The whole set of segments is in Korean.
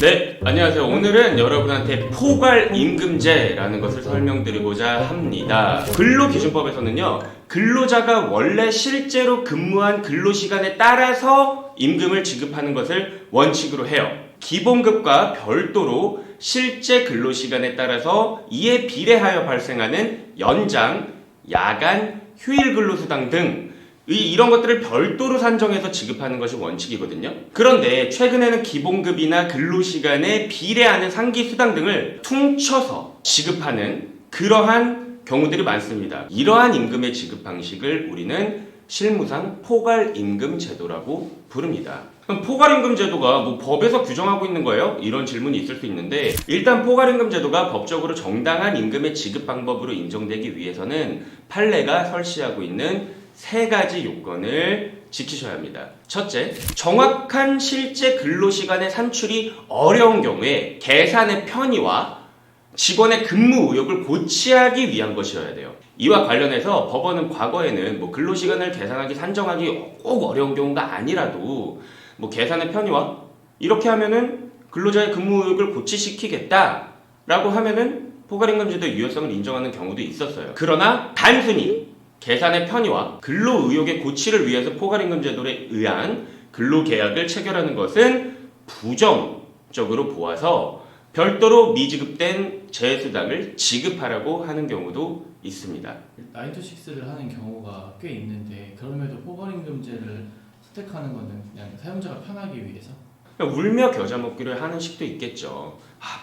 네, 안녕하세요. 오늘은 여러분한테 포괄임금제라는 것을 설명드리고자 합니다. 근로기준법에서는요, 근로자가 원래 실제로 근무한 근로시간에 따라서 임금을 지급하는 것을 원칙으로 해요. 기본급과 별도로 실제 근로시간에 따라서 이에 비례하여 발생하는 연장, 야간, 휴일 근로수당 등 이런 것들을 별도로 산정해서 지급하는 것이 원칙이거든요. 그런데 최근에는 기본급이나 근로시간에 비례하는 상기수당 등을 퉁쳐서 지급하는 그러한 경우들이 많습니다. 이러한 임금의 지급 방식을 우리는 실무상 포괄임금제도라고 부릅니다. 그럼 포괄임금제도가 뭐 법에서 규정하고 있는 거예요? 이런 질문이 있을 수 있는데, 일단 포괄임금제도가 법적으로 정당한 임금의 지급 방법으로 인정되기 위해서는 판례가 설시하고 있는 세 가지 요건을 지키셔야 합니다. 첫째, 정확한 실제 근로시간의 산출이 어려운 경우에 계산의 편의와 직원의 근무 의욕을 고취하기 위한 것이어야 돼요. 이와 관련해서 법원은 과거에는 근로시간을 계산하기, 산정하기 꼭 어려운 경우가 아니라도 계산의 편의와 이렇게 하면은 근로자의 근무 의욕을 고취시키겠다라고 하면은 포괄임금제도의 유효성을 인정하는 경우도 있었어요. 그러나 단순히 계산의 편의와 근로 의욕의 고취를 위해서 포괄임금제도에 의한 근로계약을 체결하는 것은 부정적으로 보아서 별도로 미지급된 재수당을 지급하라고 하는 경우도 있습니다. 9to6를 하는 경우가 꽤 있는데 그럼에도 포괄임금제를 선택하는 것은 그냥 사용자가 편하기 위해서? 울며 겨자 먹기를 하는 식도 있겠죠.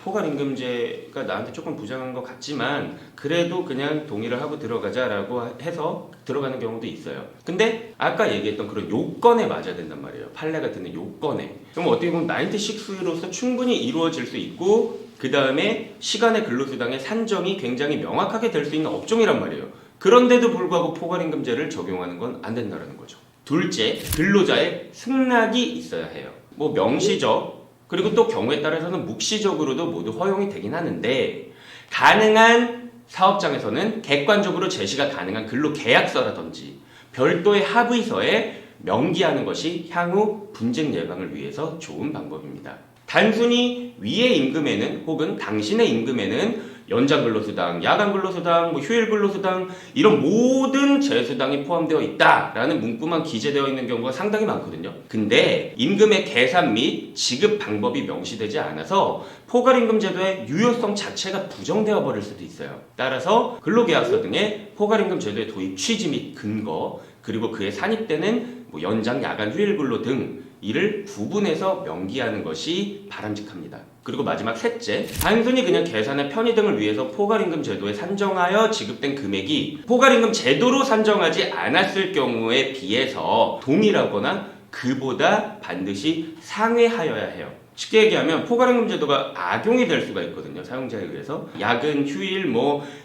포괄임금제가 나한테 조금 부당한 것 같지만 그래도 그냥 동의를 하고 들어가자라고 해서 들어가는 경우도 있어요. 근데 아까 얘기했던 그런 요건에 맞아야 된단 말이에요. 판례가 드는 요건에. 그럼 어떻게 보면 9to6로서 충분히 이루어질 수 있고, 그 다음에 시간의 근로수당의 산정이 굉장히 명확하게 될 수 있는 업종이란 말이에요. 그런데도 불구하고 포괄임금제를 적용하는 건 안 된다는 거죠. 둘째, 근로자의 승낙이 있어야 해요. 명시적, 그리고 또 경우에 따라서는 묵시적으로도 모두 허용이 되긴 하는데, 가능한 사업장에서는 객관적으로 제시가 가능한 근로계약서라든지 별도의 합의서에 명기하는 것이 향후 분쟁 예방을 위해서 좋은 방법입니다. 단순히 위의 임금에는 혹은 당신의 임금에는 연장 근로수당, 야간 근로수당, 휴일 근로수당 이런 모든 재수당이 포함되어 있다라는 문구만 기재되어 있는 경우가 상당히 많거든요. 근데 임금의 계산 및 지급 방법이 명시되지 않아서 포괄임금제도의 유효성 자체가 부정되어 버릴 수도 있어요. 따라서 근로계약서 등의 포괄임금제도의 도입 취지 및 근거, 그리고 그에 산입되는 연장, 야간, 휴일 근로 등 이를 구분해서 명기하는 것이 바람직합니다. 그리고 마지막 셋째, 단순히 그냥 계산의 편의 등을 위해서 포괄임금 제도에 산정하여 지급된 금액이 포괄임금 제도로 산정하지 않았을 경우에 비해서 동일하거나 그보다 반드시 상회하여야 해요. 쉽게 얘기하면 포괄임금 제도가 악용이 될 수가 있거든요. 사용자에 의해서 야근, 휴일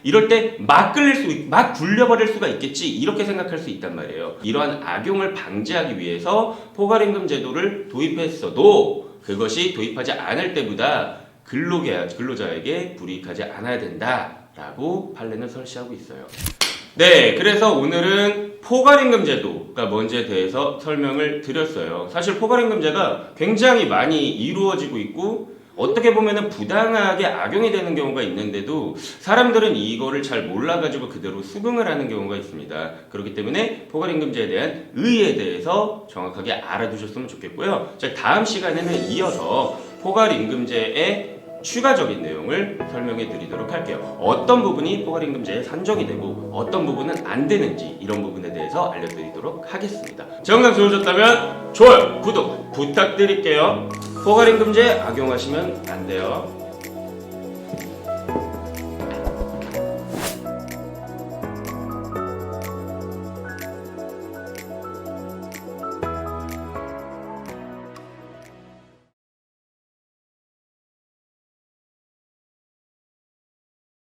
이럴 때 막 굴려버릴 수가 있겠지, 이렇게 생각할 수 있단 말이에요. 이러한 악용을 방지하기 위해서 포괄임금 제도를 도입했어도 그것이 도입하지 않을 때보다 근로자에게 불이익하지 않아야 된다라고 판례는 설시하고 있어요. 네, 그래서 오늘은 포괄임금제도가 뭔지에 대해서 설명을 드렸어요. 사실 포괄임금제가 굉장히 많이 이루어지고 있고 어떻게 보면은 부당하게 악용이 되는 경우가 있는데도 사람들은 이거를 잘 몰라가지고 그대로 수긍을 하는 경우가 있습니다. 그렇기 때문에 포괄임금제에 대한 의의에 대해서 정확하게 알아두셨으면 좋겠고요. 자, 다음 시간에는 이어서 포괄임금제의 추가적인 내용을 설명해 드리도록 할게요. 어떤 부분이 포괄임금제에 산정이 되고 어떤 부분은 안 되는지, 이런 부분에 대해서 알려드리도록 하겠습니다. 제 영상 좋으셨다면 좋아요, 구독 부탁드릴게요. 포괄임금제 악용하시면 안 돼요.